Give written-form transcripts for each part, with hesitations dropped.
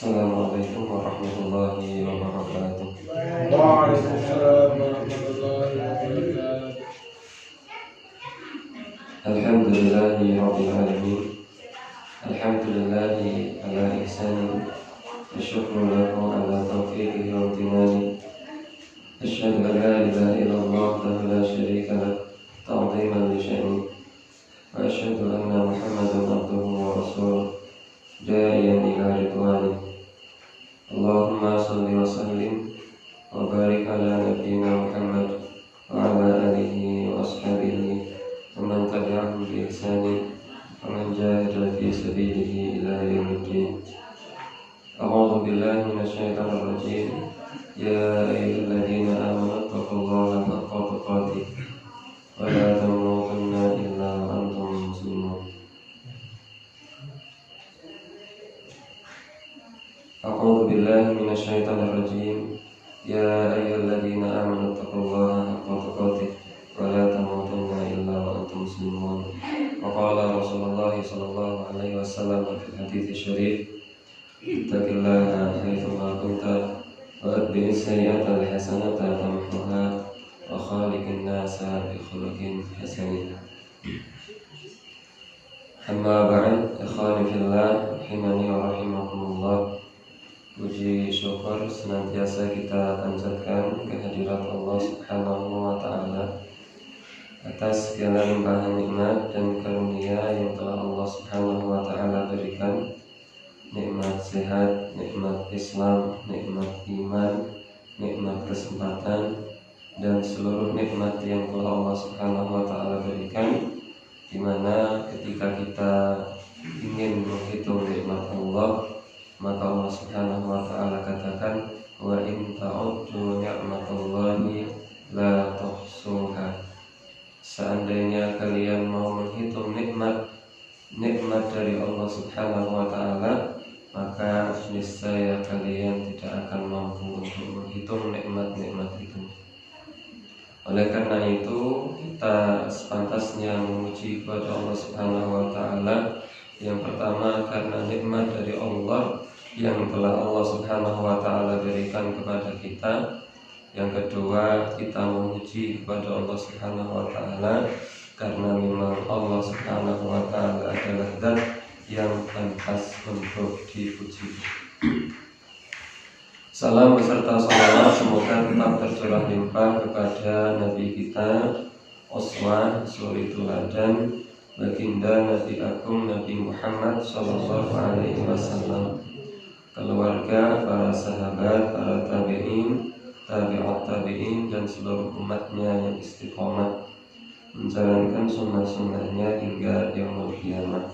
Assalamualaikum warahmatullahi wabarakatuh. Waalaikumsalam warahmatullahi wabarakatuh. Alhamdulillahi rabbil alamin. Alhamdulillahi ala ihsani. Asyukru lahu ala taufiqihi wa imtinani. Asyhadu an la ilaha illallah wahdahu la syarika lah ta'ziman li sya'ni. Wa asyhadu anna Muhammadan abduhu wa rasuluh da'iyan ila ridwani. Allahumma shalli wa sallim wa barik ala nabiyyina Muhammad wa ala alihi wa ashabihi wa man tabi'ahum bi ihsanin wa man jahada fi sabilihi ila yaumiddin. A'udzu billahi minasy syaithanir rajim. Ya ayyuhalladzina amanu taqullaha haqqa tuqatih wa la tamutunna illa wa antum muslimun. A'udzu billahi minasy syaithanir rajim. Ya ayyuhalladzina amanu taqullaha haqqa tuqatih wa la tamutunna illa wa antum muslimun. Wa qala Rasulullah sallallahu alaihi wasallam fil hadits syarif, ittaqillaha haitsu ma kunta wa atbi'is sayyi'ata al-hasanata tamhuha wa khaliqin nasa bi khuluqin hasanin. Amma ba'd, ikhwani fillah rahimani wa rahimakumullah. Puji syukur senantiasa kita panjatkan kehadirat Allah Subhanahu wa Ta'ala atas segala limpahan nikmat dan karunia yang telah Allah Subhanahu wa Ta'ala berikan. Nikmat sehat, nikmat Islam, nikmat iman, nikmat kesempatan, dan seluruh nikmat yang telah Allah Subhanahu wa Ta'ala berikan, di mana ketika kita ingin menghitung nikmat Allah, maka Allah Subhanahu wa Ta'ala katakan, wa in ta'uddu ni'matallahi la tuhsuha. Seandainya kalian mau menghitung nikmat dari Allah Subhanahu wa Ta'ala, maka niscaya kalian tidak akan mampu untuk menghitung nikmat-nikmat itu. Oleh karena itu, kita sepantasnya memuji kepada Allah Subhanahu wa Ta'ala. Yang pertama, karena nikmat dari Allah yang telah Allah Subhanahu wa Ta'ala berikan kepada kita. Yang kedua, kita memuji kepada Allah Subhanahu wa Ta'ala karena memang Allah Subhanahu wa Ta'ala adalah zat yang pantas untuk dipuji. Salam beserta salawat semoga tetap tercurah limpah kepada Nabi kita, uswah, suri teladan, baginda Nabi Agung Nabi Muhammad sallallahu alaihi wasallam, keluarga, para sahabat, para tabi'in, tabi'ut tabi'in, dan seluruh umatnya yang istiqomah menjalankan sunnah-sunnahnya hingga yaumul qiyamah.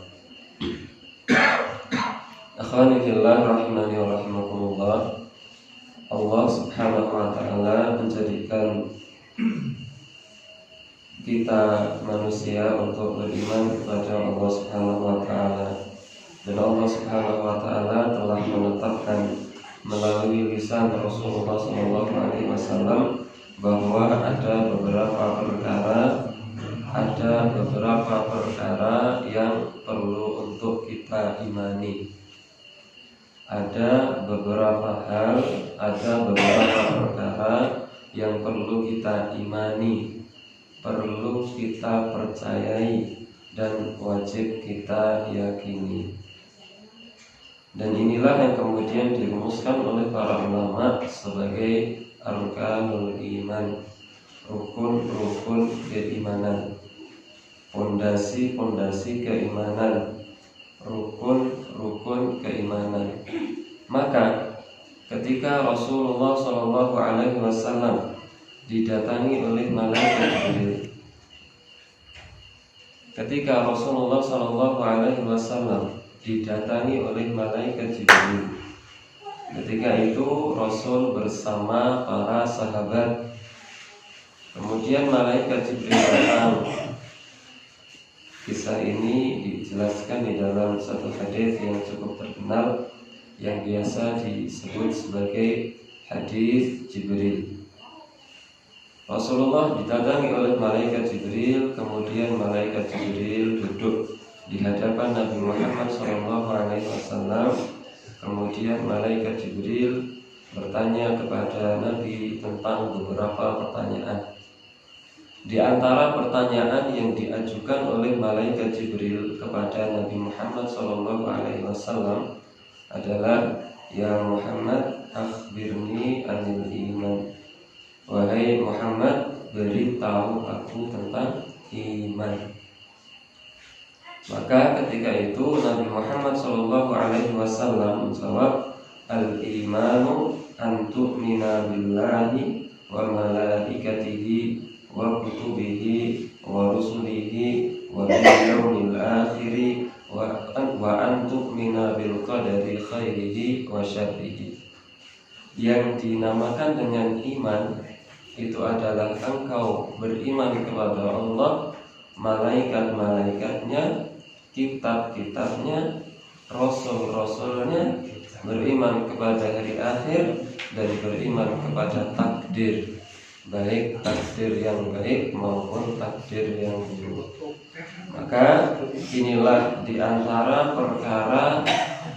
Akhwani fillah rahimani wa rahimakumullah. Allah Subhanahu wa Ta'ala menjadikan kita manusia untuk beriman kepada Allah Subhanahu wa Ta'ala. Dan Allah Subhanahu wa Ta'ala telah menetapkan melalui lisan Rasulullah SAW bahwa ada beberapa perkara yang perlu untuk kita imani. Ada beberapa perkara yang perlu kita imani, perlu kita percayai, dan wajib kita yakini. Dan inilah yang kemudian dirumuskan oleh para ulama sebagai arkanul iman, rukun-rukun keimanan, pondasi-pondasi keimanan, rukun-rukun keimanan. Maka ketika Rasulullah SAW didatangi oleh malaikat Jibril, ketika itu Rasul bersama para sahabat. Kemudian malaikat Jibril datang. Kisah ini dijelaskan di dalam satu hadis yang cukup terkenal yang biasa disebut sebagai hadis Jibril. Rasulullah didatangi oleh malaikat Jibril, kemudian malaikat Jibril duduk di hadapan Nabi Muhammad SAW Kemudian malaikat Jibril bertanya kepada Nabi tentang beberapa pertanyaan. Di antara pertanyaan yang diajukan oleh malaikat Jibril kepada Nabi Muhammad SAW adalah, ya Muhammad, akhbirni anil iman. Wahai Muhammad, beritahu aku tentang iman. Maka ketika itu Nabi Muhammad SAW menjawab, al-imanu an tu'mina billahi wa malaikatihi wa kutubihi wa rusulihi wa bil yaumil akhir wa an tu'mina bil qadari khairihi wa syarrihi. Yang dinamakan dengan iman itu adalah engkau beriman kepada Allah, malaikat-malaikatnya, kitab-kitabnya, rasul-rasulnya, beriman kepada hari akhir, dan beriman kepada takdir, baik takdir yang baik maupun takdir yang buruk. Maka inilah diantara perkara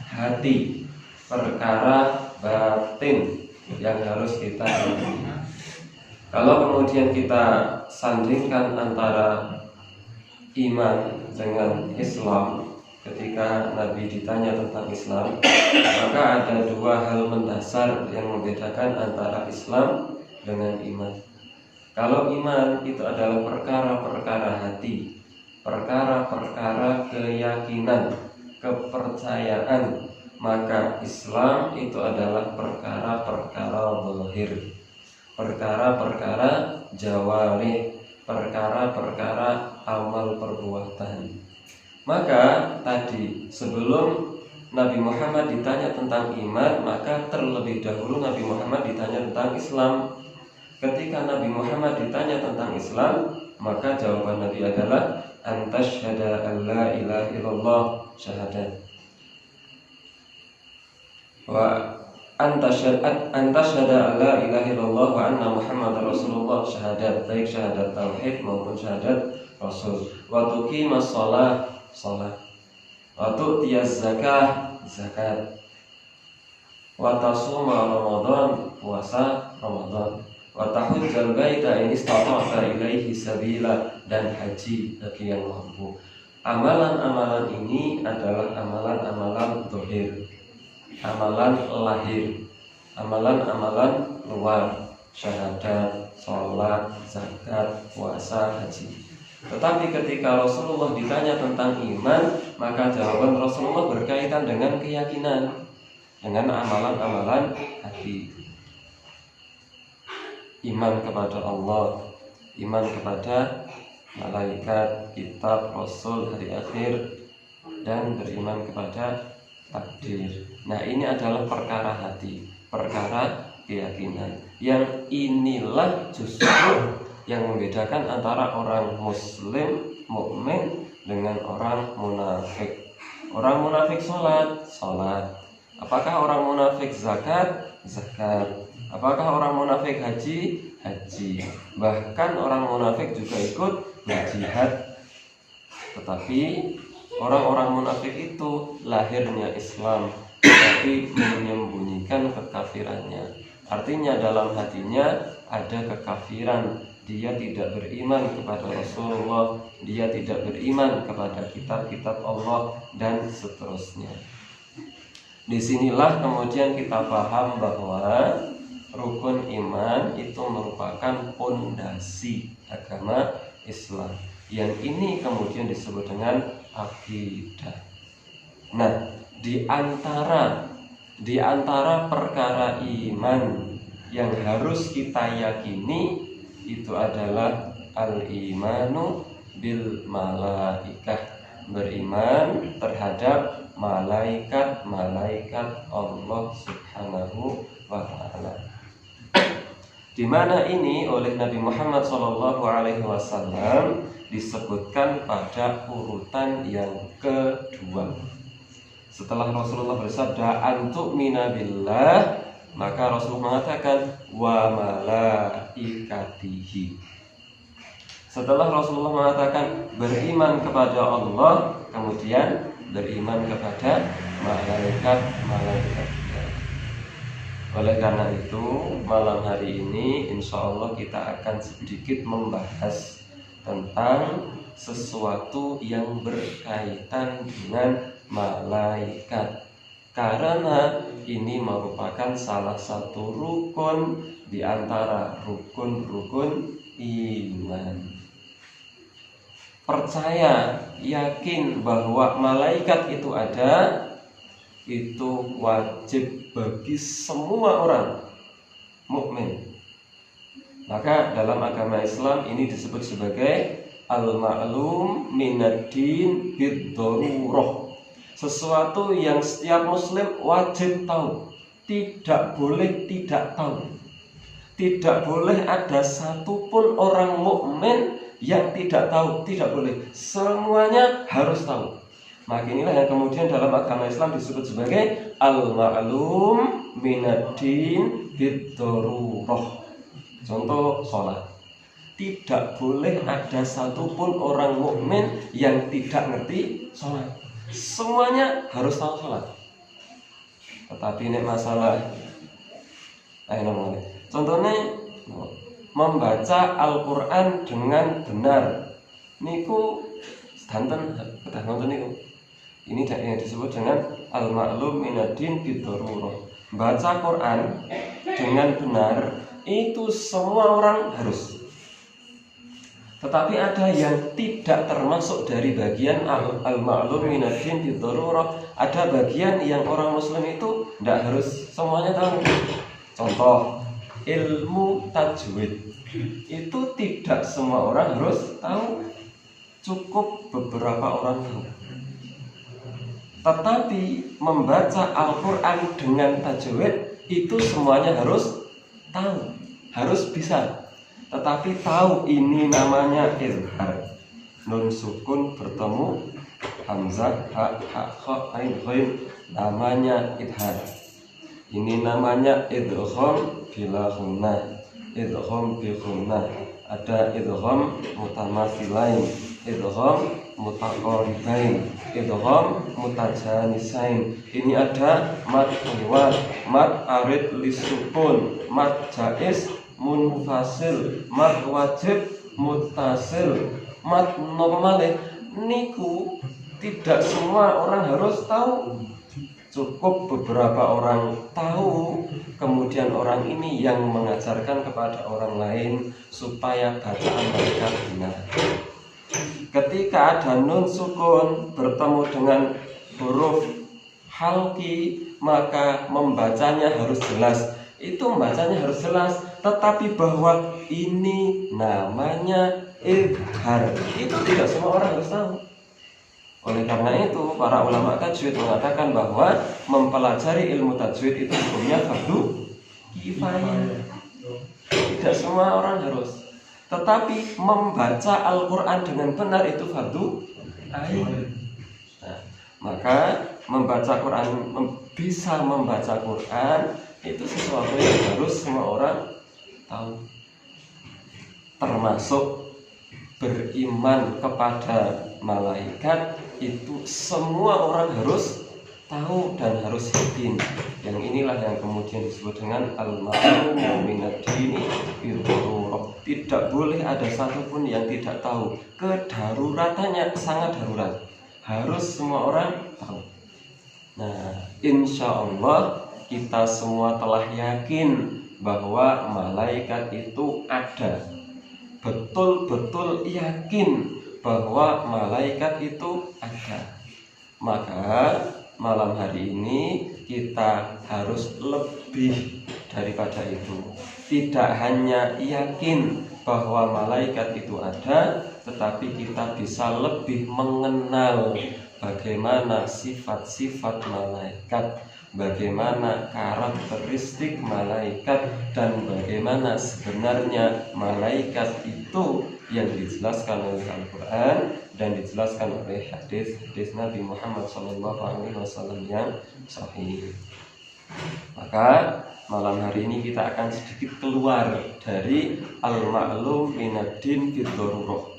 hati, perkara batin yang harus kita lakukan. Kalau kemudian kita sandingkan antara iman dengan Islam, ketika Nabi ditanya tentang Islam, maka ada dua hal mendasar yang membedakan antara Islam dengan iman. Kalau iman itu adalah perkara-perkara hati, perkara-perkara keyakinan, kepercayaan, maka Islam itu adalah perkara-perkara zahir, perkara-perkara jawarih, perkara-perkara amal perbuatan. Maka tadi sebelum Nabi Muhammad ditanya tentang iman, maka terlebih dahulu Nabi Muhammad ditanya tentang Islam. Ketika Nabi Muhammad ditanya tentang Islam, maka jawaban Nabi adalah antasyhada an la ilaha illallah, syahadat, wa antasyhada an la ilaha illallah wa anna Muhammadar Rasulullah, syahadat, baik syahadat tauhid maupun syahadat rasul, wa tuqimas shalah, salat, wa tu'tiyaz zakah, zakat, wa tasuma ramadan, puasa Ramadan, wa tahujjal baita in istata'ta ilaihi sabila, dan haji bagi yang mampu. Amalan-amalan ini adalah amalan-amalan zahir, amalan lahir, amalan-amalan luar, syahadat, sholat, zakat, puasa, haji. Tetapi ketika Rasulullah ditanya tentang iman, maka jawaban Rasulullah berkaitan dengan keyakinan, dengan amalan-amalan hati. Iman kepada Allah, iman kepada malaikat, kitab, rasul, hari akhir, dan beriman kepada takdir. Nah, ini adalah perkara hati, perkara keyakinan. Yang inilah justru yang membedakan antara orang muslim, mukmin, dengan orang munafik. Orang munafik sholat, sholat. Apakah orang munafik zakat, zakat. Apakah orang munafik haji, haji. Bahkan orang munafik juga ikut berjihad. Tetapi orang-orang munafik itu lahirnya Islam, tapi menyembunyikan kekafirannya. Artinya dalam hatinya ada kekafiran. Dia tidak beriman kepada Rasulullah, dia tidak beriman kepada kitab-kitab Allah, dan seterusnya. Disinilah kemudian kita paham bahwa rukun iman itu merupakan pondasi agama Islam. Yang ini kemudian disebut dengan akidah. Nah, di antara perkara iman yang harus kita yakini itu adalah al-imanu bil malaikah, beriman terhadap malaikat-malaikat Allah Subhanahu wa ta'ala. Di mana ini oleh Nabi Muhammad SAW disebutkan pada urutan yang kedua. Setelah Rasulullah bersabda antu'mina billah, maka Rasulullah mengatakan wa malaikatihi. Setelah Rasulullah mengatakan beriman kepada Allah, kemudian beriman kepada malaikat. Oleh karena itu, malam hari ini insya Allah kita akan sedikit membahas tentang sesuatu yang berkaitan dengan malaikat. Karena ini merupakan salah satu rukun di antara rukun-rukun iman. Percaya, yakin bahwa malaikat itu ada, itu wajib bagi semua orang mukmin. Maka dalam agama Islam ini disebut sebagai al-ma'lum minad-din bid-darurah. Sesuatu yang setiap muslim wajib tahu, tidak boleh tidak tahu. Tidak boleh ada satupun orang mukmin yang tidak tahu, tidak boleh. Semuanya harus tahu. Maka inilah yang kemudian dalam agama Islam disebut sebagai al-ma'lum minad-din bid-darurah. Contoh sholat. Tidak boleh ada satupun orang mukmin yang tidak ngerti sholat. Semuanya harus tahu sholat. Tetapi ini masalah contohnya membaca Al-Quran dengan benar. Niku danten niku. Ini yang disebut dengan al-ma'lum minad-din bid-darurah. Baca Quran dengan benar itu semua orang harus. Tetapi ada yang tidak termasuk dari bagian al-ma'lum minad-din bid-darurah. Ada bagian yang orang muslim itu tidak harus semuanya tahu. Contoh, ilmu tajwid itu tidak semua orang harus tahu, cukup beberapa orang tahu. Tetapi membaca Al-Quran dengan tajwid itu semuanya harus tahu, harus bisa. Tetapi tahu ini namanya izhar. Nun sukun bertemu hamzah, ha, kha, ain, ghain, namanya izhar. Ini namanya idgham bila gunnah, idgham bi gunnah. Ada idgham mutamatsilain, idgham mutaqaribain, idgham mutajanisain. Ini ada mad iwad, mad arid lisukun, mad jaiz munfasil, mad wajib muttasil, mad normal. Niku tidak semua orang harus tahu. Cukup beberapa orang tahu, kemudian orang ini yang mengajarkan kepada orang lain supaya bacaan mereka benar. Ketika ada nun sukun bertemu dengan huruf halki, maka membacanya harus jelas. Itu membacanya harus jelas, tetapi bahwa ini namanya izhar, itu tidak semua orang harus tahu. Oleh karena itu, para ulama tajwid mengatakan bahwa mempelajari ilmu tajwid itu hukumnya fardu kifayah. Tidak semua orang harus. Tetapi membaca Al-Quran dengan benar itu fardu ain. Nah, maka membaca Quran, bisa membaca Quran itu sesuatu yang harus semua orang tahu. Termasuk beriman kepada malaikat itu semua orang harus tahu dan harus yakin. Yang inilah yang kemudian disebut dengan al-ma'lum minad-din bid-darurah. Tidak boleh ada satupun yang tidak tahu. Kedaruratannya sangat darurat. Harus semua orang tahu. Nah, insya Allah kita semua telah yakin bahwa malaikat itu ada. Betul-betul yakin bahwa malaikat itu ada. Maka malam hari ini kita harus lebih daripada itu. Tidak hanya yakin bahwa malaikat itu ada, tetapi kita bisa lebih mengenal bagaimana sifat-sifat malaikat, bagaimana karakteristik malaikat, dan bagaimana sebenarnya malaikat itu yang dijelaskan oleh Al-Quran dan dijelaskan oleh hadis Nabi Muhammad SAW yang sahih. Maka malam hari ini kita akan sedikit keluar dari al-ma'lum minad-din bid-darurah.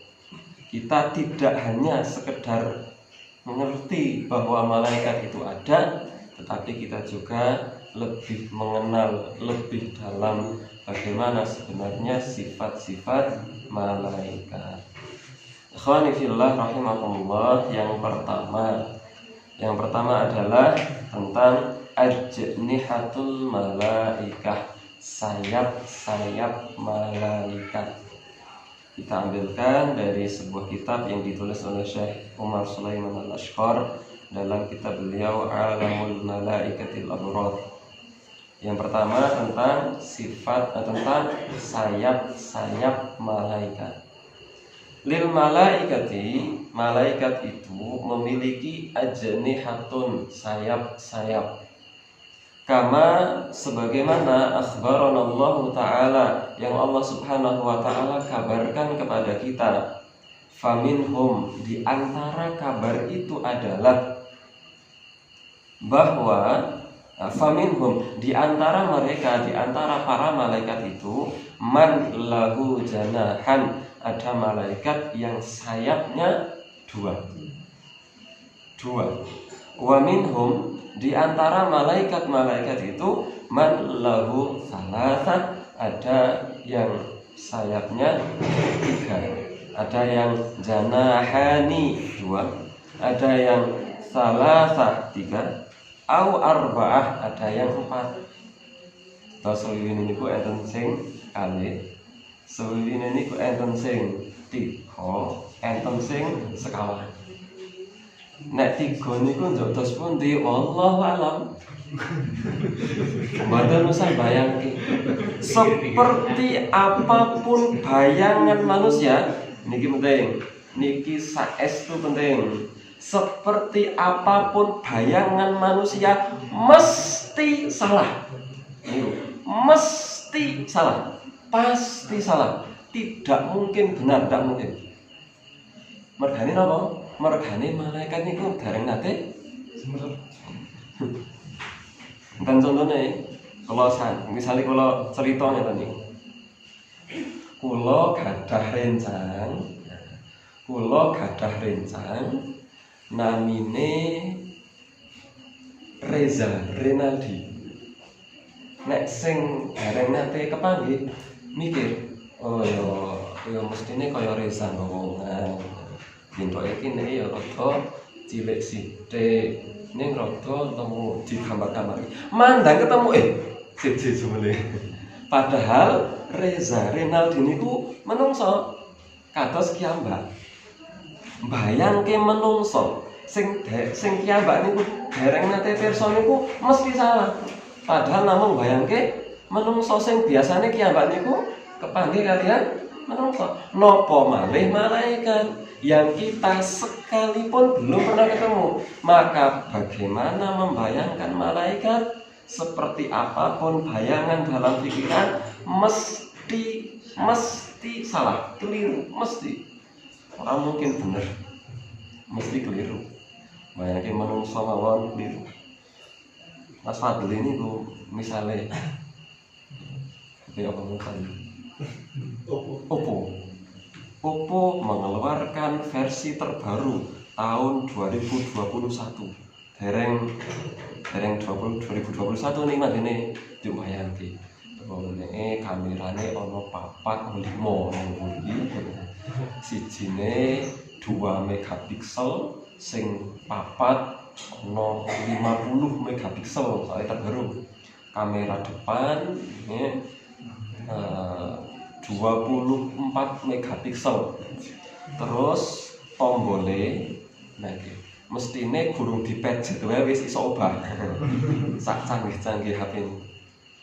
Kita tidak hanya sekedar mengerti bahwa malaikat itu ada, tetapi kita juga lebih mengenal lebih dalam bagaimana sebenarnya sifat-sifat malaikat. Ikhwani fillah rahimakumullah, yang pertama adalah tentang ajnihatul malaikah, sayap-sayap malaikat. Kita ambilkan dari sebuah kitab yang ditulis oleh Syekh Umar Sulaiman Al-Ashqar dalam kitab beliau Alamul Malaikatil Abrar. Yang pertama tentang tentang sayap-sayap malaikat. Lil malaikati, malaikat itu memiliki ajnihatun, sayap-sayap. Kama, sebagaimana akhbaranallahu ta'ala, yang Allah subhanahu wa ta'ala kabarkan kepada kita. Faminhum, di antara kabar itu adalah bahwa faminhum, di antara mereka, di antara para malaikat itu, man lahu janahan, ada malaikat yang sayapnya dua. Wa minhum, di antara malaikat-malaikat itu, man lahu salasah, ada yang sayapnya tiga, ada yang janahani dua, ada yang salasah tiga, au arba'ah, ada yang empat. Tasawin ini ku enten sing kali, sawin ini ku enten sing tiga, enten sing sekawan. Nek tiga niku njotos pundi wallahu alam. Mboten usah bayangke. Seperti apapun bayangan manusia, niki penting. Niki saestu penting. Seperti apapun bayangan manusia mesti salah. Mesti salah. Pasti salah. Tidak mungkin benar, tidak mungkin. Mergane napa? Mergane malaikat niku dereng nate. Dan contohnya, misalnya kalau cerita ngeten niku. Kula gadah rencang namine Reza Renaldi. Nek sing dereng nate kepanggih mikir, oh ya mestine kaya Reza ngomong. Bentuk iki nek ya rada cilik sithik, ning rada temu di gambar-gambar. Mandang ketemu siji jumule. Padahal Reza Renaldi niku menungso kados kiambak. Bayangke menungso sing kiambak niku dereng nate pirsa niku mesti salah. Padahal namung bayangke menungso sing biasane kiambak niku kepanggih kalian menungso. Napa malih malaikat yang kita sekalipun belum pernah ketemu? Maka bagaimana membayangkan malaikat? Seperti apapun bayangan dalam pikiran mesti salah, keliru, mesti. Orang mungkin benar, mesti keliru. Bayangke menungso mawon keliru. Mas Fadli ini ku misalnya apa mungkin Oppo mengeluarkan versi terbaru tahun 2021. Dereng 2021 nih madene dibayangke. Pokoknya kamerane ono 4,5 iki. Sijine 2 megapiksel, sing 4 ono 50 megapiksel, soalnya terbaru. Kamera depan 24 megapiksel. Terus tombole mestine gurung dipejet wae wis iso obah. Sak canggih-canggih HP ini.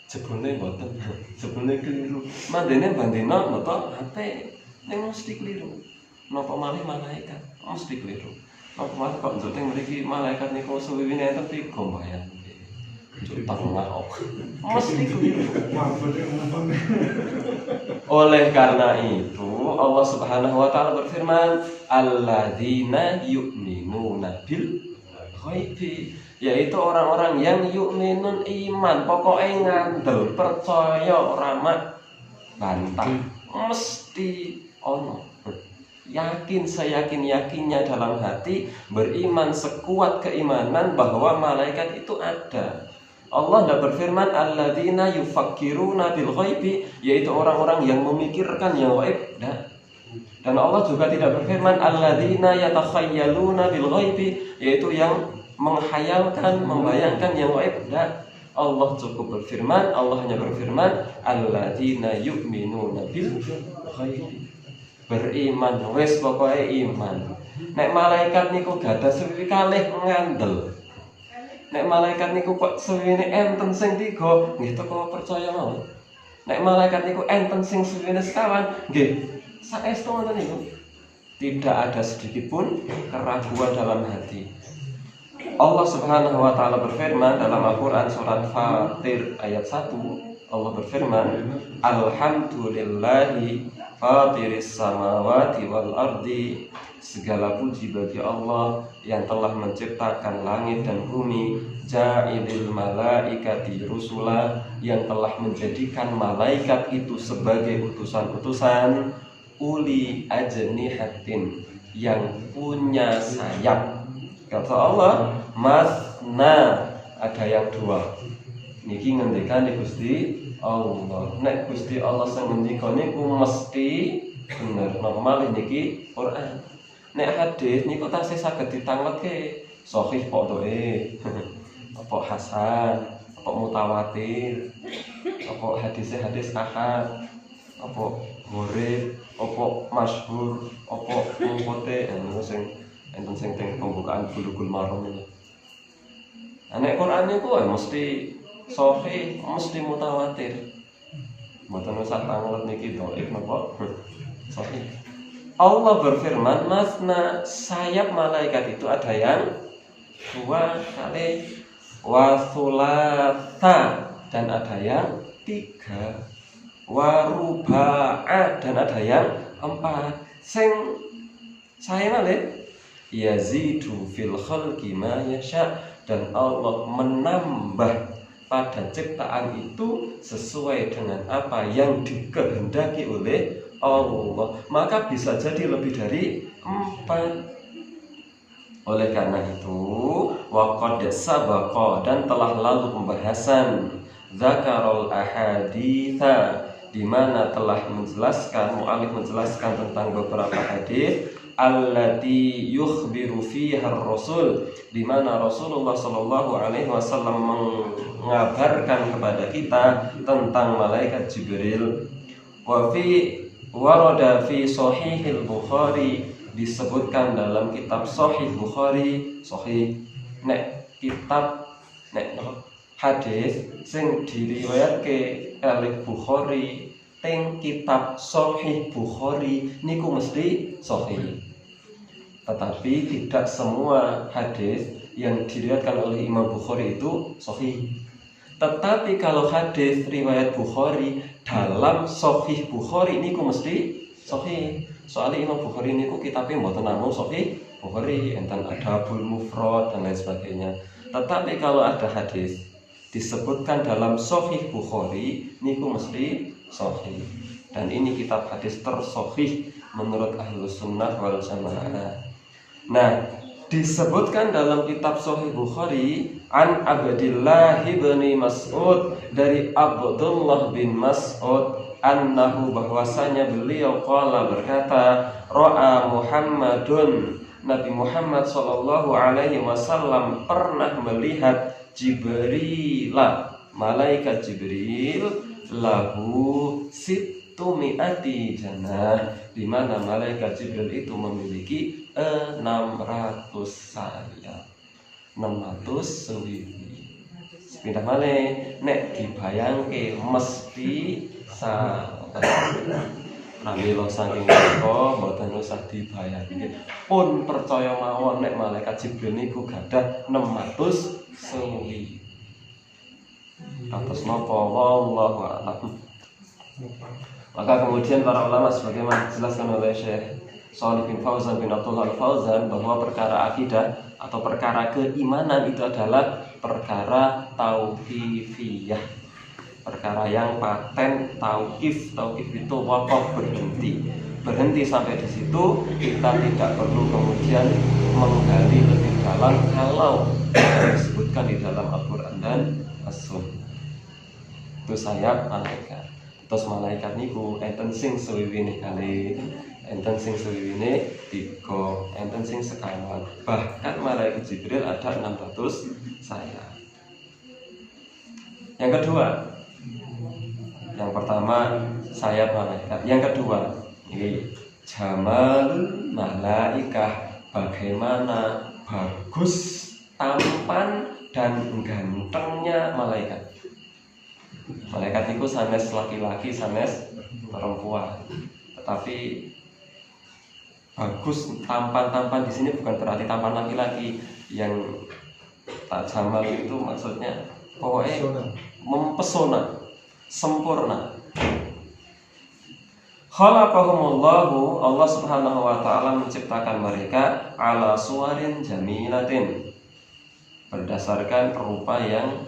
Jebule mboten. Jebule keliru. Mandene bandina nata HP ning mesti keliru. Napa malih malaikat mesti keliru. Napa malih kok njoting mriki malaikat niku suwiwine enten 3 mbayang. Mesti keliru. Oleh karena itu Allah Subhanahu wa taala berfirman, alladzina yu'minuna bil ghaibi, yaitu orang-orang yang yu'minun iman, pokoknya ngandel, percaya, ora mak bantah, mesti ono. yakin seyakin-yakinnya dalam hati, beriman sekuat keimanan bahwa malaikat itu ada. Allah tidak berfirman alladzina yufakkiruna bil ghaibi, yaitu orang-orang yang memikirkan yang gaib. Dan Allah juga tidak berfirman alladzina yatakhayyaluna bil ghaibi, yaitu yang menghayalkan, membayangkan yang gaib. Allah cukup berfirman, Allah hanya berfirman alladzina yu'minuna bil ghaibi. Beriman wis pokoke iman. Nek malaikat niku gadah suwi kalih ngandel. Nek malaikat niku kok suwine enten sing 3, nggih teko percaya mawon. Nek malaikat niku enten sing suwine sekawan, nggih saestu ngoten niku. Tidak ada sedikit pun keraguan dalam hati. Allah Subhanahu wa taala berfirman dalam Al-Qur'an surat Fatir ayat 1, Allah berfirman, alhamdulillahi fatiris samawati wal ardi, segala puji bagi Allah yang telah menciptakan langit dan bumi, ja'ilil malaikati rusula, yang telah menjadikan malaikat itu sebagai utusan-utusan, uli ajnihatin, yang punya sayap. Kata Allah, masna, ada yang 2. Niki ngendikane Gusti Allah. Nek Gusti Allah sing ngendika niku mesti bener. Normal niki Quran. Nek hadis niku tasih saged ditangletke. Sahih kok doe. Apa hasan, apa mutawatir, apa hadis ahad, apa gharib, apa masyhur, apa mungkote, niku sing enten sing teng pembukaan Bulughul Maram ini. Nek Quran niku mesti sahih, mesti mutawatir. Mboten usah tanglet niki dhaif napa? Sahih. Allah berfirman, masna, sayap malaikat itu ada yang 2 kali, wa thulatha, dan ada yang 3, wa ruba'a, dan ada yang 4. Sing saya malih yazidu fil khalqi ma yasha, dan Allah menambah pada ciptaan itu sesuai dengan apa yang dikehendaki oleh Allah. Maka bisa jadi lebih dari 4. Oleh karena itu, waqad sabaqa, dan telah lalu pembahasan zakarul ahaditha, di mana telah menjelaskan, mu'alif menjelaskan tentang beberapa hadis allati yukhbiru fiha ar-rasul, di mana Rasulullah sallallahu alaihi wasallam mengabarkan kepada kita tentang malaikat Jibril. Wa fi warada fi sahihil Bukhari, disebutkan dalam kitab Sahih Bukhari. Sahih nek kitab nek hadis sing diriwayatke oleh Bukhari teng kitab Sahih Bukhari niku mesti sahih. Tetapi tidak semua hadis yang diriwayatkan oleh Imam Bukhari itu sahih. Tetapi kalau hadis riwayat Bukhari dalam Sahih Bukhari niku mesti sahih. Soalnya Imam Bukhari niku kitabnya mboten namung Sahih Bukhari, enten Adabul Mufrad dan lain sebagainya. Tetapi kalau ada hadis disebutkan dalam Sahih Bukhari niku mesti sahih. Dan ini kitab hadis tersahih menurut Ahlus Sunnah wal Jamaah. Nah, disebutkan dalam kitab Sahih Bukhari an Abdillah bin Mas'ud, dari Abdullah bin Mas'ud, annahu, bahwasanya beliau qala, berkata, ra'a Muhammadun, Nabi Muhammad sallallahu alaihi wasallam pernah melihat Jibril, malaikat Jibril, lahu situmi'ati janah, di mana malaikat Jibril itu memiliki 600 sayap, 600 swiwi. Pindah malih nek dibayangke mesti salah. Pramila saking menika mboten usah dibayangke. Pun percaya mawon nek malaikat Jibril niku gadah 600 swiwi. Atas napa wallahu a'lam. Maka kemudian para ulama sebagaimana dijelaskan oleh Syekh Shalih bin Fauzan bin Abdullah Al-Fauzan, bahwa perkara akidah atau perkara keimanan itu adalah perkara tauqifiyah, perkara yang paten tauqif. Tauqif itu waqaf, berhenti. berhenti sampai di situ. Kita tidak perlu kemudian menggali lebih dalam kalau disebutkan di dalam Al-Quran dan As-Sunnah. Itu sayap malaikat. Terus malaikat niku enten sing suwiwine kali, enten sing suwiwine 3, enten sing sekawan. Bahkan malaikat Jibril ada 600 sayap. Yang kedua, yang pertama sayap malaikat. Yang kedua, ini jamal malaikah, bagaimana bagus tampan dan gantengnya malaikat. Malaikat itu sanes laki-laki, sanes perempuan. Tetapi bagus tampan di sini bukan berarti tampan laki-laki. Yang tak jamal itu maksudnya pokoknya mempesona, sempurna. Khalaqahumullahu, Allah Subhanahu wa taala menciptakan mereka ala suwarin jamilatin, berdasarkan rupa yang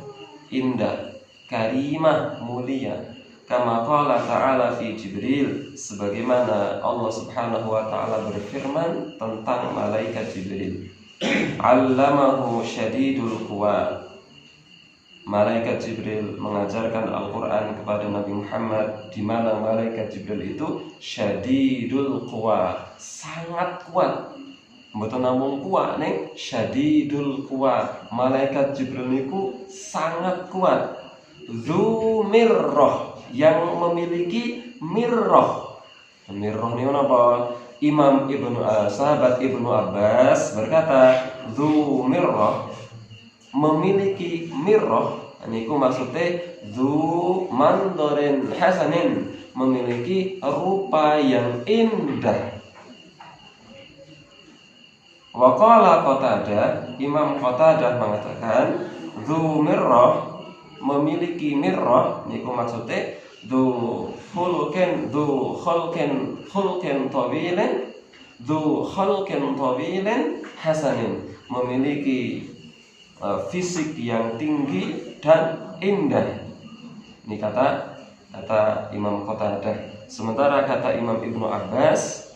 indah, karimah, mulia. Kama qala ta'ala fi Jibril, sebagaimana Allah Subhanahu wa taala berfirman tentang malaikat Jibril. Allamahu syadidul quwa. Malaikat Jibril mengajarkan Al-Quran kepada Nabi Muhammad, di mana malaikat Jibril itu syadidul quwa, sangat kuat. Mboten namung kuat ning syadidul quwa. Malaikat Jibril niku sangat kuat. Dzu mirrah, yang memiliki mirrah. Mirrah ini apa? Imam sahabat Ibnu Abbas berkata, dzu mirrah, memiliki mirrah. Niku maksudnya dzu mandorin hasanin, memiliki rupa yang indah. Wa qala Qatadah, Imam Qatadah mengatakan dzu mirrah, memiliki mirrah, niku maksudnya dzu khulqin tawilan hasanin, memiliki fisik yang tinggi dan indah. Ini kata Imam Qatadah. Sementara kata Imam Ibnu Abbas,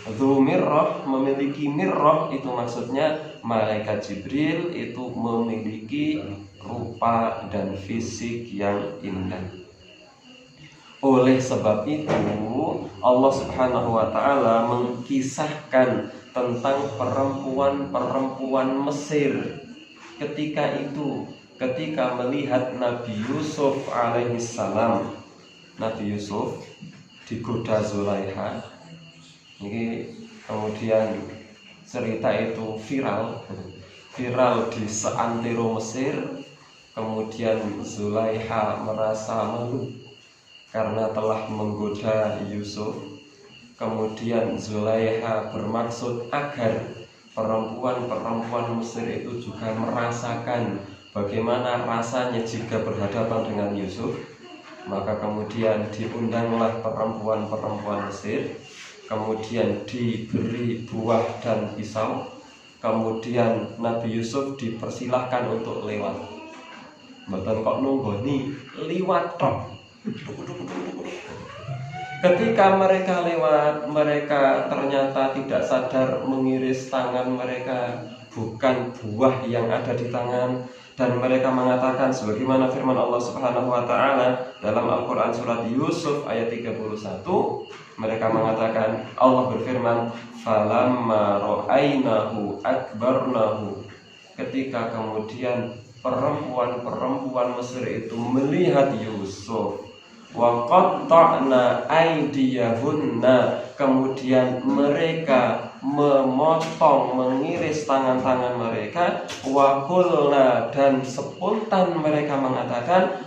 dzu mirrah, memiliki mirrah, itu maksudnya malaikat Jibril itu memiliki rupa dan fisik yang indah. Oleh sebab itu Allah Subhanahu wa taala mengkisahkan tentang perempuan-perempuan Mesir ketika melihat Nabi Yusuf alaihissalam. Nabi Yusuf digoda Zulaikha. Ini kemudian cerita itu viral di seantero Mesir. Kemudian Zulaikha merasa malu karena telah menggoda Yusuf. Kemudian Zulaikha bermaksud agar perempuan-perempuan Mesir itu juga merasakan bagaimana rasanya jika berhadapan dengan Yusuf. Maka kemudian diundanglah perempuan-perempuan Mesir, kemudian diberi buah dan pisau, kemudian Nabi Yusuf dipersilahkan untuk lewat. Mboten kok nunggoni, liwat tok. Ketika mereka lewat, mereka ternyata tidak sadar mengiris tangan mereka bukan buah yang ada di tangan, dan mereka mengatakan sebagaimana firman Allah Subhanahu wa taala dalam Al-Qur'an surat Yusuf ayat 31, mereka mengatakan, Allah berfirman, falamma ra'ainahu akbarnahu, ketika kemudian perempuan-perempuan Mesir itu melihat Yusuf, wa qatta'na aydiyahunna, kemudian mereka memotong, mengiris tangan-tangan mereka, wa qulna, dan spontan mereka mengatakan,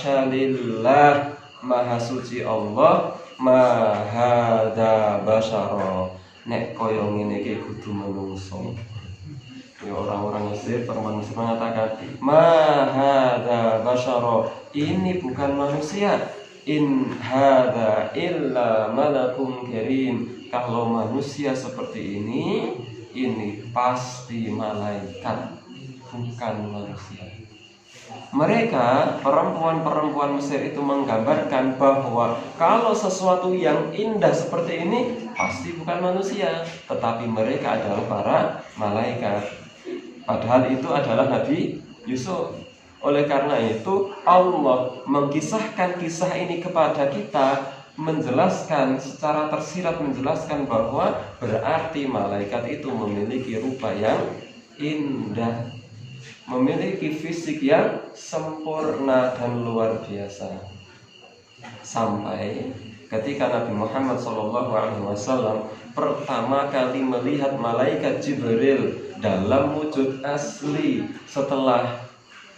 hasyalillah, maha suci Allah, ma hadza basyara, nek koyo ngene iki kudu manungsa. Ya, orang-orang Mesir, perempuan Mesir mengatakan, ma hadza basyara, ini bukan manusia, in hadza illa malakun karim, kalau manusia seperti ini pasti malaikat, bukan manusia. Mereka, perempuan-perempuan Mesir itu menggambarkan bahwa kalau sesuatu yang indah seperti ini pasti bukan manusia, tetapi mereka adalah para malaikat. Padahal itu adalah Nabi Yusuf. Oleh karena itu Allah mengkisahkan kisah ini kepada kita, menjelaskan secara tersirat, menjelaskan bahwa berarti malaikat itu memiliki rupa yang indah, memiliki fisik yang sempurna dan luar biasa. Sampai ketika Nabi Muhammad SAW pertama kali melihat malaikat Jibril dalam wujud asli setelah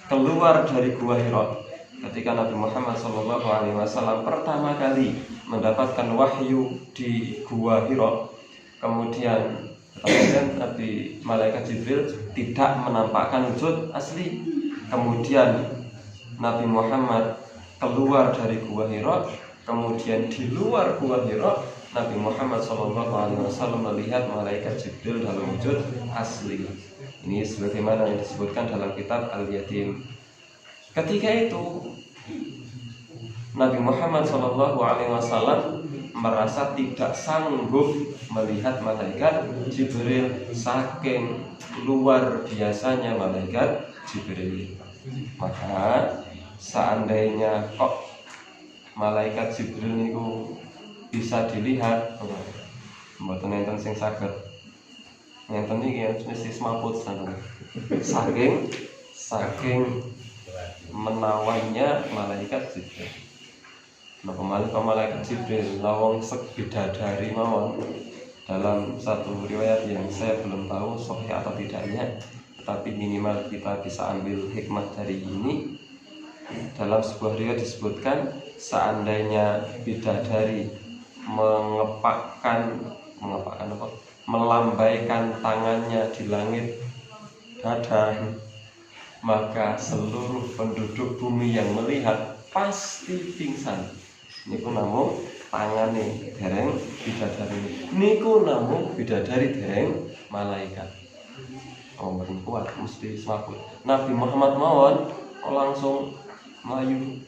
keluar dari Gua Hira. Ketika Nabi Muhammad SAW pertama kali mendapatkan wahyu di Gua Hira, kemudian Nabi malaikat Jibril tidak menampakkan wujud asli. Kemudian Nabi Muhammad keluar dari Gua Hira, kemudian di luar Gua Hira Nabi Muhammad SAW melihat malaikat Jibril dalam wujud asli. Ini sebagaimana yang disebutkan dalam kitab Al-Yatim. Ketika itu Nabi Muhammad SAW merasa tidak sanggup melihat malaikat Jibril, saking luar biasanya malaikat Jibril. Maka seandainya kok malaikat Jibril itu bisa dilihat, mboten enten sing saged ngenten iki mesti semaput saking menawannya malaikat Jibril. Nah, malaikat Jibril lawang bidadari mawon. Dalam satu riwayat yang saya belum tahu sahih atau tidaknya, tetapi minimal kita bisa ambil hikmah dari ini. Dalam sebuah riwayat disebutkan seandainya bidadari melambaikan tangannya di langit dada, maka seluruh penduduk bumi yang melihat pasti pingsan. Niku namung tangane dereng bidadari, niku namung bidadari dereng malaikat. Mboten kuat mesti semaput. Nabi Muhammad mawon langsung melayu,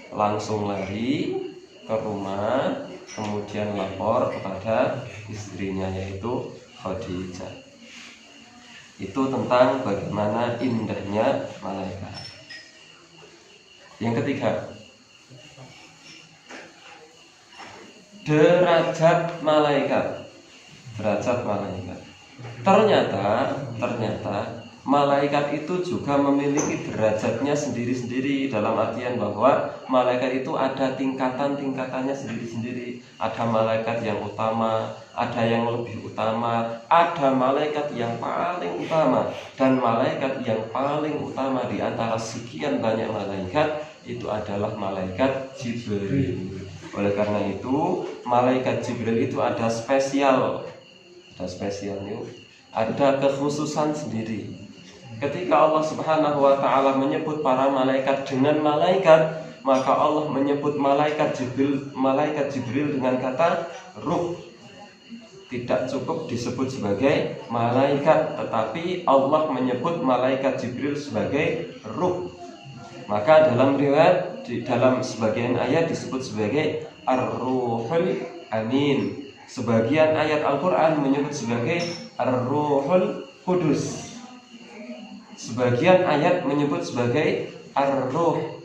langsung lari ke rumah, kemudian lapor kepada istrinya yaitu Khadijah. Itu tentang bagaimana indahnya malaikat. Yang ketiga, derajat malaikat. Derajat malaikat. Ternyata malaikat itu juga memiliki derajatnya sendiri-sendiri, dalam artian bahwa malaikat itu ada tingkatan-tingkatannya sendiri-sendiri. Ada malaikat yang utama, ada yang lebih utama, ada malaikat yang paling utama, dan malaikat yang paling utama di antara sekian banyak malaikat itu adalah malaikat Jibril. Oleh karena itu, malaikat Jibril itu ada spesial, ada kekhususan sendiri. Ketika Allah Subhanahu wa Ta'ala menyebut para malaikat dengan malaikat, maka Allah menyebut malaikat Jibril dengan kata ruh. Tidak cukup disebut sebagai malaikat, tetapi Allah menyebut malaikat Jibril sebagai ruh. Maka dalam riwayat, dalam sebagian ayat disebut sebagai Ar-Ruhul Amin. Sebagian ayat Al-Quran menyebut sebagai Ar-Ruhul Kudus. Sebagian ayat menyebut sebagai Ar-Ruh.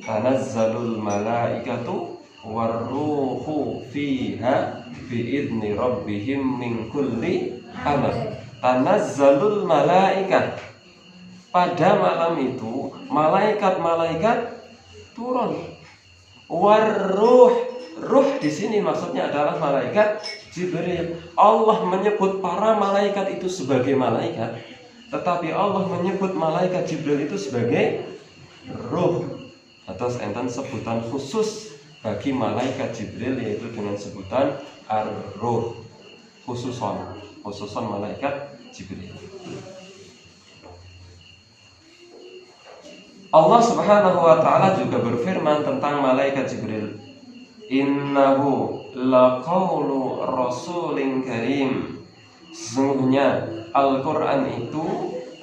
Tanazzalul malaikatu warruhu fiha biidni rabbihim min kulli amr. Tanazzalul malaikat. Pada malam itu malaikat-malaikat turun. Warruh, ruh di sini maksudnya adalah malaikat Jibril. Allah menyebut para malaikat itu sebagai malaikat, tetapi Allah menyebut malaikat Jibril itu sebagai ruh, atau enten sebutan khusus bagi malaikat Jibril, yaitu dengan sebutan ar-ruh, khususon malaikat Jibril. Allah Subhanahu wa Ta'ala juga berfirman tentang malaikat Jibril, innahu laqaulu rasulin karim. Sesungguhnya Al-Quran itu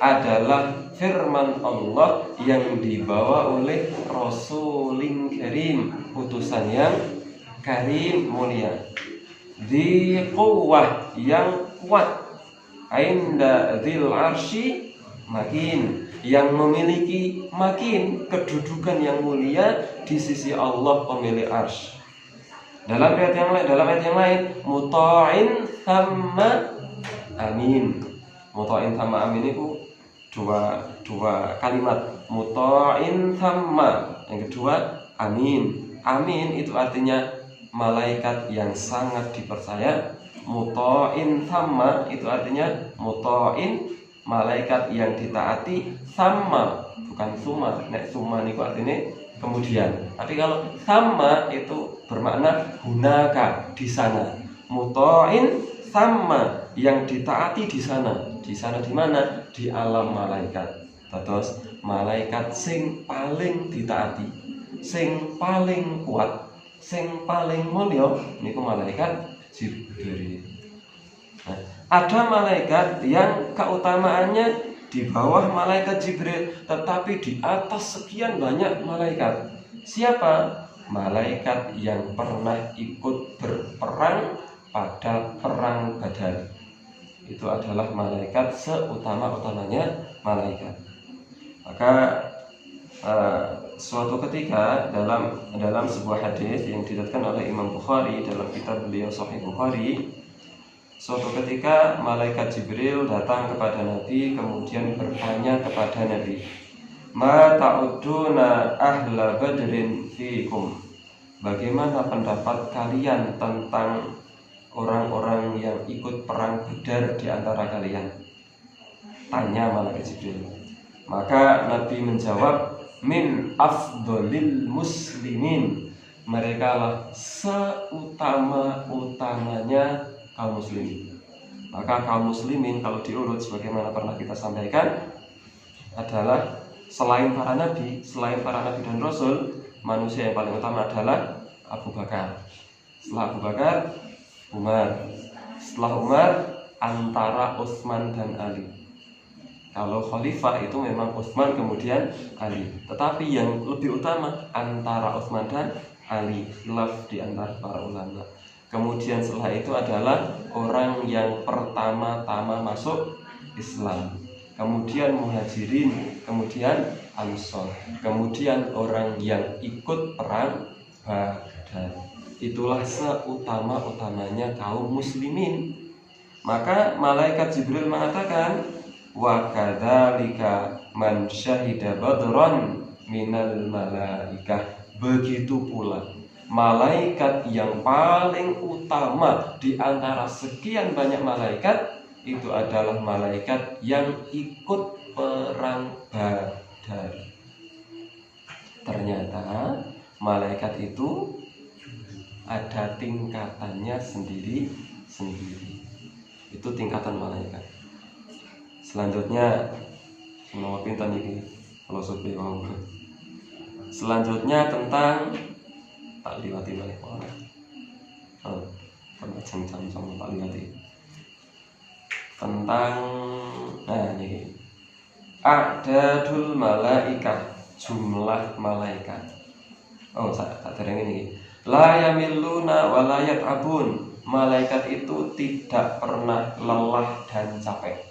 adalah firman Allah yang dibawa oleh Rasulin Karim, utusan yang karim mulia. Di quwwah, yang kuat, inda dzil arsy makin, yang memiliki makin, kedudukan yang mulia di sisi Allah pemilik arsy. Dalam ayat yang lain, muta'in thamma amin. Muta'in thamma amin itu dua kalimat. Muta'in thamma, yang kedua amin. Amin itu artinya malaikat yang sangat dipercaya. Muta'in thamma itu artinya muta'in, malaikat yang ditaati. Thamma bukan summa. Nek summa niku artinya kemudian. Tapi kalau thamma itu bermakna hunaka, di sana. Muta'in thamma, yang ditaati di sana. Di sana di mana? Di alam malaikat. Terus malaikat sing paling ditaati, sing paling kuat, sing paling mulya niku malaikat Jibril. Nah, ada malaikat yang keutamaannya di bawah malaikat Jibril, tetapi di atas sekian banyak malaikat. Siapa? Malaikat yang pernah ikut berperang pada perang Badar. Itu adalah malaikat seutama-utamanya malaikat. Maka suatu ketika dalam sebuah hadis yang diriwayatkan oleh Imam Bukhari dalam kitab beliau Sahih Bukhari, suatu ketika malaikat Jibril datang kepada Nabi, kemudian bertanya kepada Nabi, "Ma ta'uduna ahla badrin fiikum?" Bagaimana pendapat kalian tentang orang-orang yang ikut perang Badar di antara kalian? Tanya malaikat Jibril. Maka Nabi menjawab, "Min afdolil muslimin." Mereka lah seutama-utamanya kaum muslimin. Maka kaum muslimin kalau diurut sebagaimana pernah kita sampaikan adalah selain para nabi dan rasul, manusia yang paling utama adalah Abu Bakar. Setelah Abu Bakar, Umar. Setelah Umar, antara Utsman dan Ali. Kalau khalifah itu memang Utsman kemudian Ali. Tetapi yang lebih utama antara Utsman dan Ali, khilaf di antara para ulama. Kemudian setelah itu adalah orang yang pertama-tama masuk Islam. Kemudian Muhajirin, kemudian Ansor, kemudian orang yang ikut perang Badar. Itulah seutama-utamanya kaum muslimin. Maka malaikat Jibril mengatakan, "Wa kadzalika man syahida badran minal malaikah." Begitu pula malaikat yang paling utama di antara sekian banyak malaikat itu adalah malaikat yang ikut perang Badar. Ternyata malaikat itu ada tingkatannya sendiri-sendiri. Itu tingkatan malaikat. Selanjutnya mau pinten iki filosofi wau. Selanjutnya tentang tak liwati balik orang. Jam-jam tak liwati. Tentang ini a'dadul malaikah, jumlah malaikat. Tak dereng ini. La yamilluna wa la yat'abun. Malaikat itu tidak pernah lelah dan capek.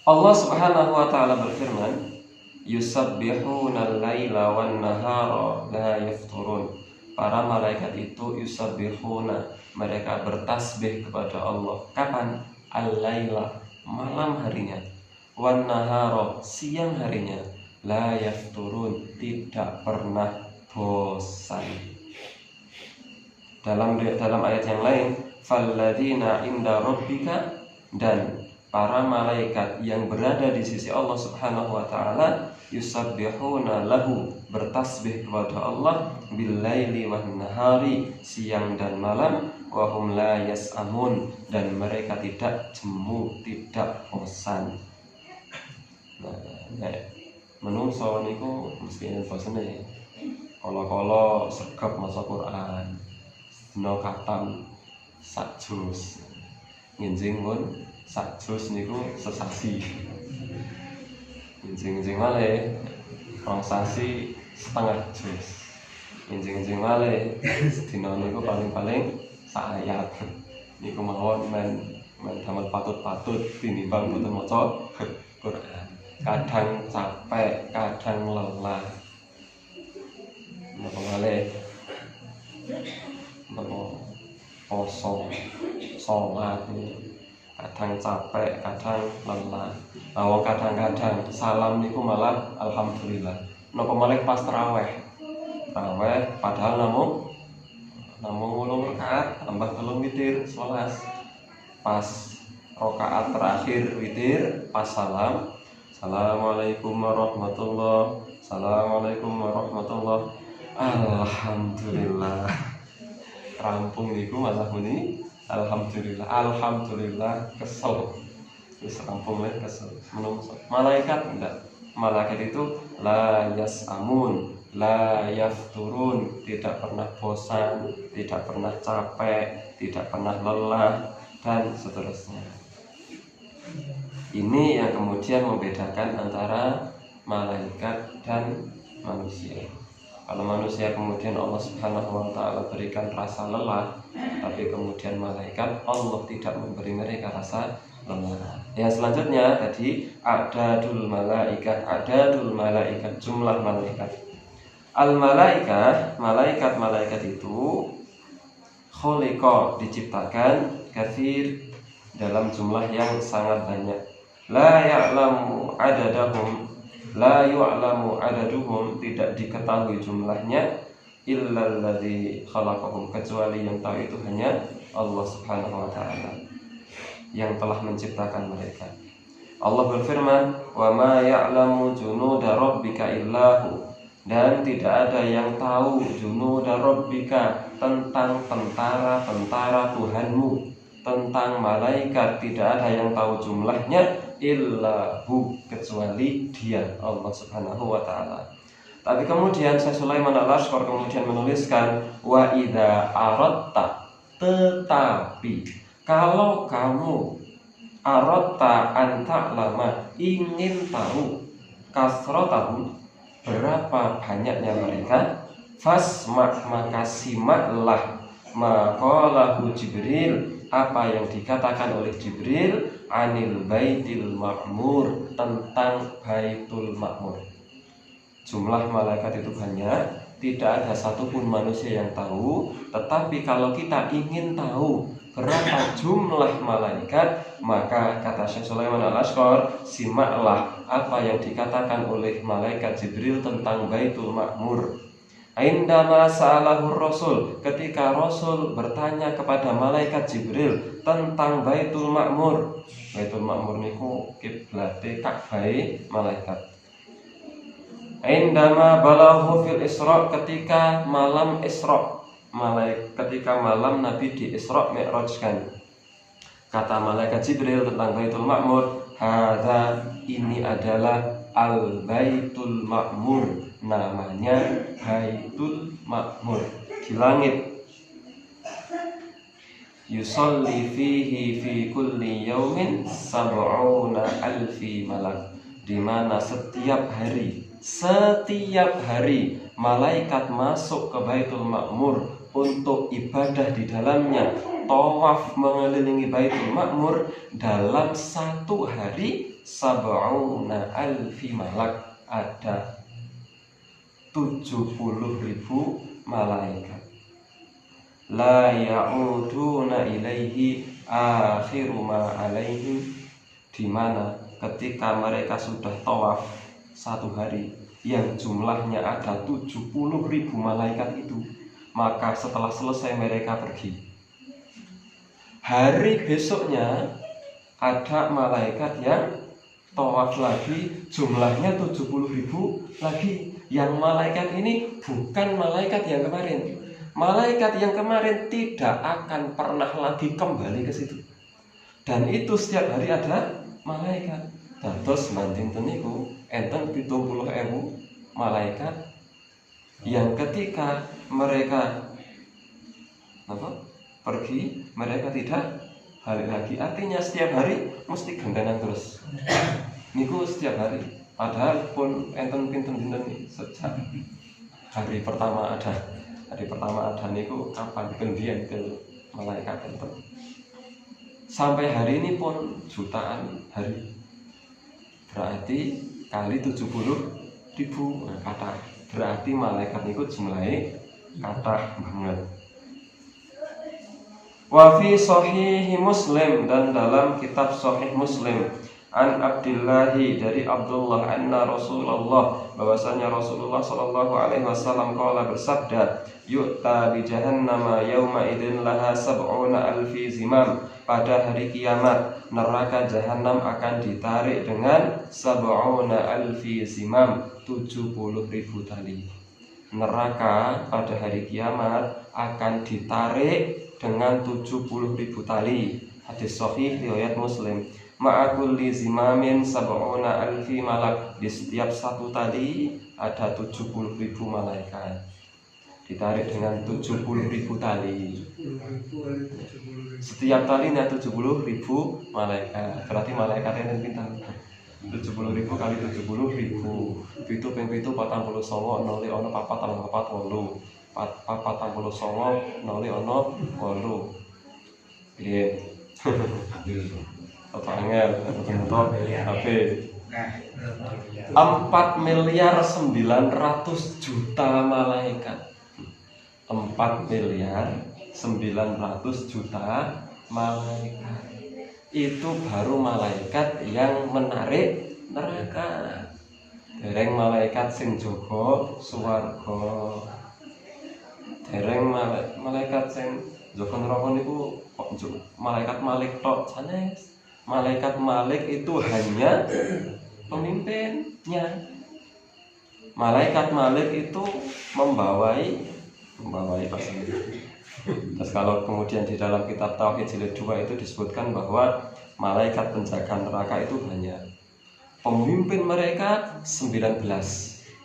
Allah Subhanahu wa taala berfirman, "Yusabbihuna al-laila wan nahara la yafturun." Para malaikat itu yusabbihuna, mereka bertasbih kepada Allah. Kapan? Al-laila, malam harinya. Wan nahara, siang harinya. La yafturun, tidak pernah bosan. Dalam ayat yang lain, falladzina inda rabbika, dan para malaikat yang berada di sisi Allah Subhanahu wa taala yusabbihuna lahu, bertasbih kepada Allah billaili wan nahari, siang dan malam, wa hum la yas'amun, dan mereka tidak jemu, tidak bosan. Menungso niku mesti bosane. Kala-kala sregep maca Quran, dina katam sak juz. Nginjing pun sak juz niku sesasi. Injing-injing malih rong sasi setengah juz. Injing-injing malih sedina niku paling-paling sak ayat. Niku mawon men damel patut-patut tinimbang boten maca Quran. Kadang capek, kadang lelah. Napa malih poso salat kadang capek, kadang lelah. Wong kadang-kadang salam niku malah alhamdulillah. Napa malih pas tarawih. Tarawih padahal namung 8 rakaat tambah 3 witir 11. Pas rakaat terakhir witir pas salam, Assalamualaikum warahmatullahi. Assalamualaikum warahmatullahi. Alhamdulillah. Rampung niku malah muni alhamdulillah. Alhamdulillah kesel. Wis rampung lek kesel. Menungso. Malaikat enggak. Malaikat itu la yasamun, la yafturun, tidak pernah bosan, tidak pernah capek, tidak pernah lelah dan seterusnya. Ini yang kemudian membedakan antara malaikat dan manusia. Kalau manusia kemudian Allah Subhanahu wa taala berikan rasa lelah, tapi kemudian malaikat Allah tidak memberi mereka rasa lelah. Yang selanjutnya tadi adadul malaikat, jumlah malaikat. Al malaikah, malaikat itu khuliqa, diciptakan, katsir, dalam jumlah yang sangat banyak. La ya'lamu adaduhum, tidak diketahui jumlahnya, illalladzi khalaqahum, kecuali yang tahu itu hanya Allah Subhanahu wa taala yang telah menciptakan mereka. Allah berfirman, "Wa ma ya'lamu junuda rabbika illahu," dan tidak ada yang tahu junuda rabbika, tentang tentara-tentara Tuhanmu, tentang malaikat tidak ada yang tahu jumlahnya, illahu, kecuali Dia, Allah Subhanahu wa taala. Tapi kemudian Syekh Sulaiman Al-Ashqar kemudian menuliskan, wa idza aratta, tetapi kalau kamu aratta an ta'lama, ingin tahu, kasrotahum, berapa banyaknya mereka, fasma, maka simaklah, maqalahu Jibril, apa yang dikatakan oleh Jibril, anil baitil ma'mur, tentang baitul ma'mur. Jumlah malaikat itu banyak, tidak ada satupun manusia yang tahu. Tetapi kalau kita ingin tahu berapa jumlah malaikat, maka kata Syekh Sulaiman Al-Ashqar, simaklah apa yang dikatakan oleh malaikat Jibril tentang Baitul Ma'mur. Indama sa'alahu Rasul, ketika Rasul bertanya kepada malaikat Jibril tentang Baitul Ma'mur. Baitul Ma'mur niku kiblate Ka'bah malaikat. Indama balaghu fil Isra, ketika malam Isra, ketika malam Nabi di Isra Mi'rajkan. Kata malaikat Jibril tentang Baitul Ma'mur, hadza, ini adalah Al-Baitul Ma'mur, namanya Baitul Ma'mur di langit. Yusalli fihi fi kulli yaumin sab'una alfi malak, di mana setiap hari malaikat masuk ke Baitul Ma'mur untuk ibadah di dalamnya, tawaf mengelilingi Baitul Ma'mur dalam satu hari, sab'una alfi malak, ada 70.000 malaikat. La ya'uduna ilaihi akhiru ma alaihim, di mana ketika mereka sudah tawaf satu hari yang jumlahnya ada 70.000 malaikat itu, maka setelah selesai mereka pergi. Hari besoknya ada malaikat yang tawaf lagi, jumlahnya 70.000 lagi. Yang malaikat ini bukan malaikat yang kemarin. Malaikat yang kemarin tidak akan pernah lagi kembali ke situ. Dan itu setiap hari ada malaikat. Terus mantinten niku enten 70.000 malaikat yang ketika mereka pergi, mereka tidak balik lagi. Artinya setiap hari mesti gentenan terus. Niku setiap hari. Padahal pun enten pinten dinten sejak hari pertama ada niku kapan pendian ke malaikat enten. Sampai hari ini pun jutaan hari. Berarti kali 70.000 kata. Berarti malaikat niku jumlahe kata banget. Wa fi sahih Muslim, dan dalam kitab Sahih Muslim, an Abdillahi, dari Abdullah, anna Rasulullah, bahwasanya Rasulullah sallallahu alaihi wasallam qala, bersabda, yu'ta bi jahannama yauma idzin laha sab'una alfi zimam. Pada hari kiamat neraka jahanam akan ditarik dengan sab'una alfi zimam, 70.000 tali. Neraka pada hari kiamat akan ditarik dengan 70.000 tali. Hadis sahih riwayat Muslim. Ma'akulli zimamin sab'una alfi malak. Di setiap satu tali ada 70.000 malaikat. Ditarik dengan 70.000 tali. Setiap talinya 70.000 malaikat. Berarti malaikat yang pintar. 70.000 kali 70.000. Pitu ping pitu 49 noli ono 448. 449 noli ono 8. Piye? Angel, betul HP. 4 miliar 900 juta malaikat. 4 miliar 900 juta malaikat. Itu baru malaikat yang menarik neraka. Dereng malaikat sing jaga swarga. Dereng malaikat sing jaga neraka niku kok malaikat Malik tok sanes. Malaikat Malik itu hanya pemimpinnya. Malaikat Malik itu membawai pasti. Terus kalau kemudian di dalam kitab Tauhid jilid 2 itu disebutkan bahwa malaikat penjaga neraka itu banyak. Pemimpin mereka 19.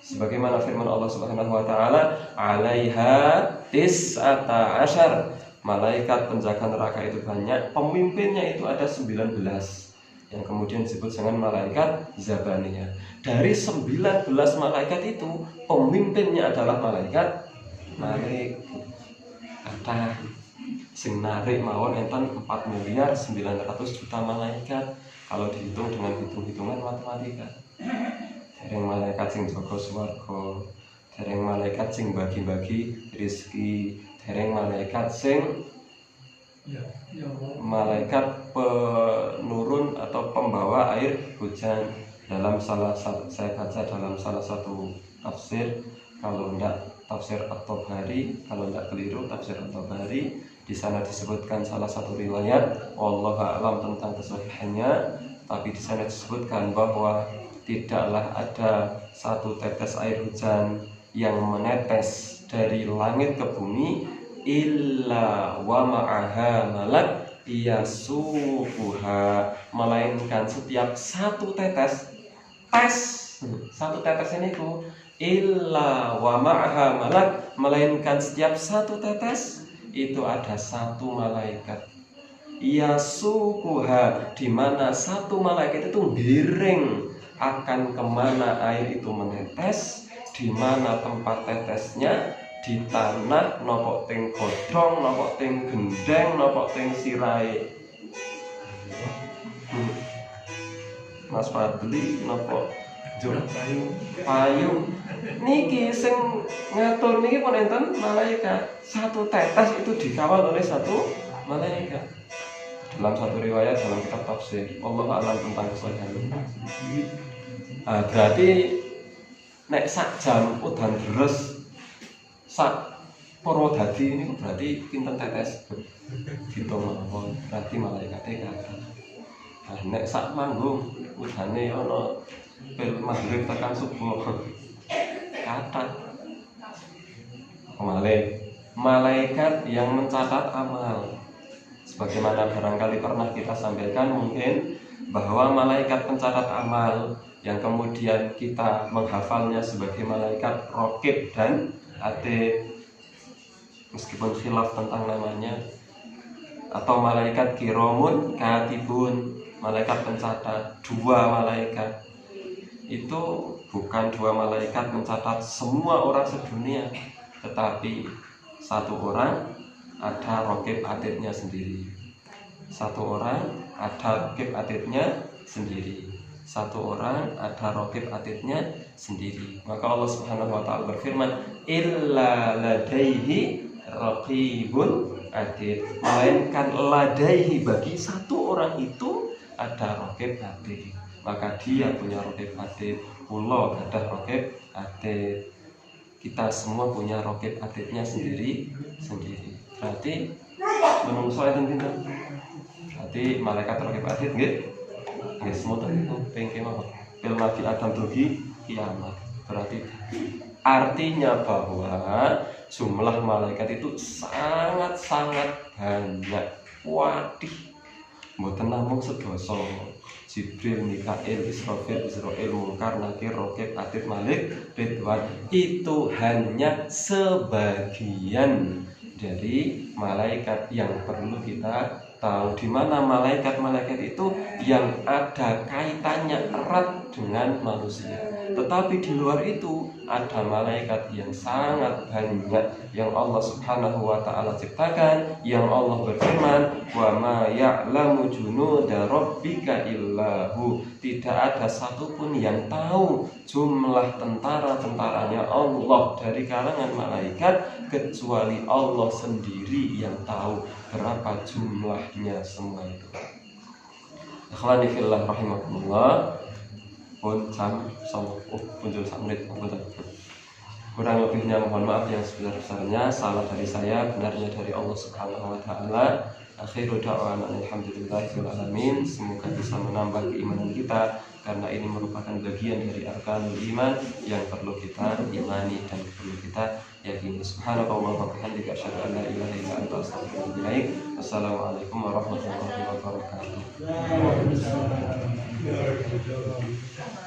Sebagaimana firman Allah Subhanahu wa taala, "'alaiha tis'ata asyar." Malaikat penjaga neraka itu banyak, pemimpinnya itu ada 19. Yang kemudian disebut dengan malaikat Zabaniyah. Dari 19 malaikat itu, pemimpinnya adalah malaikat Malik. Kata sing narik mawon enten 4 miliar 900 juta malaikat. Kalau dihitung dengan hitung-hitungan matematika. Dereng malaikat sing jaga swarga, dereng malaikat sing bagi-bagi rezeki, dereng malaikat sing malaikat penurun atau pembawa air hujan. Saya baca dalam salah satu tafsir, kalau tidak tafsir At-Tabari, kalau tidak keliru tafsir At-Tabari, di sana disebutkan salah satu riwayat, wallahu a'lam tentang kesahihannya, tapi di sana disebutkan bahwa tidaklah ada satu tetes air hujan yang menetes dari langit ke bumi illa wa ma'aha malak yasuquha, melainkan setiap satu tetes satu tetes ini ku illa wa ma'aha malak, melainkan setiap satu tetes itu ada satu malaikat yasuquha, di mana satu malaikat itu giring akan kemana air itu menetes, di mana tempat tetesnya, di tanah, nopo ting godhong, nopo ting gendeng, nopo ting sirai. Mas Fadli nopo jur payung niki sing ngatur niki pun enten malaikat. Satu tetes itu dikawal oleh satu malaikat. Dalam satu riwayat dalam kitab tafsir, Allah a'lam tentang kesahihannya. Berarti nek sak jam udan deres sak Purwodadi ini berarti pinten tetes dihitung mawon, berarti malaikatnya kakak. Nek sak manggung udane ana pil maghrib tekan subuh kathah. Malaikat yang mencatat amal. Sebagaimana barangkali pernah kita sampaikan mungkin bahwa malaikat pencatat amal yang kemudian kita menghafalnya sebagai malaikat Raqib dan Atid, meskipun khilaf tentang namanya, atau malaikat Kiramun Katibun, malaikat pencatat, 2 malaikat. Itu bukan 2 malaikat mencatat semua orang sedunia, tetapi 1 orang ada raqib atidnya sendiri. 1 orang ada raqib atidnya sendiri. 1 orang ada raqib atidnya sendiri. Maka Allah Subhanahu wa taala berfirman, illa ladaihi raqibun atid. Melainkan ladaihi, bagi 1 orang itu ada raqib atid. Maka dia punya raqib atid, kula ada raqib atid. Kita semua punya raqib atidnya sendiri. Berarti menungso enten pinten? Berarti malaikat raqib atid nggih. Nggih semoten niku pengke mawon. Pil Nabi Adam dugi kiamat. Berarti artinya bahwa jumlah malaikat itu sangat-sangat banyak. Wadih. Mboten namung sedasa. Jibril, Mikail, Israfil, Munkar, Nakir, Raqib, Atid, Malik, Ridwan. Itu hanya sebagian dari malaikat yang perlu kita tahu, di mana malaikat-malaikat itu yang ada kaitannya erat dengan manusia. Tetapi di luar itu ada malaikat yang sangat banyak yang Allah Subhanahu wa taala ciptakan, yang Allah berfirman, "Wa ma ya'lamu junuda rabbika illahu." Tidak ada satupun yang tahu jumlah tentara-tentaranya Allah dari kalangan malaikat kecuali Allah sendiri yang tahu berapa jumlahnya semua itu. Ikhwani fillah rahimakumullah. Pun muncul samrit. Kurang lebihnya mohon maaf yang sebesar-besarnya. Salah dari saya, benarnya dari Allah Subhanahu wa taala. Akhiru da'wana alhamdulillahirabbil alamin. Semoga bisa menambah keimanan kita, karena ini merupakan bagian dari arkanul iman yang perlu kita imani dan perlu kita yakini. Subhanallah wa bihamdika asyhadu an la ilaha illa anta astaghfiruka wa atubu ilaik. Wassalamualaikum warahmatullahi wabarakatuh.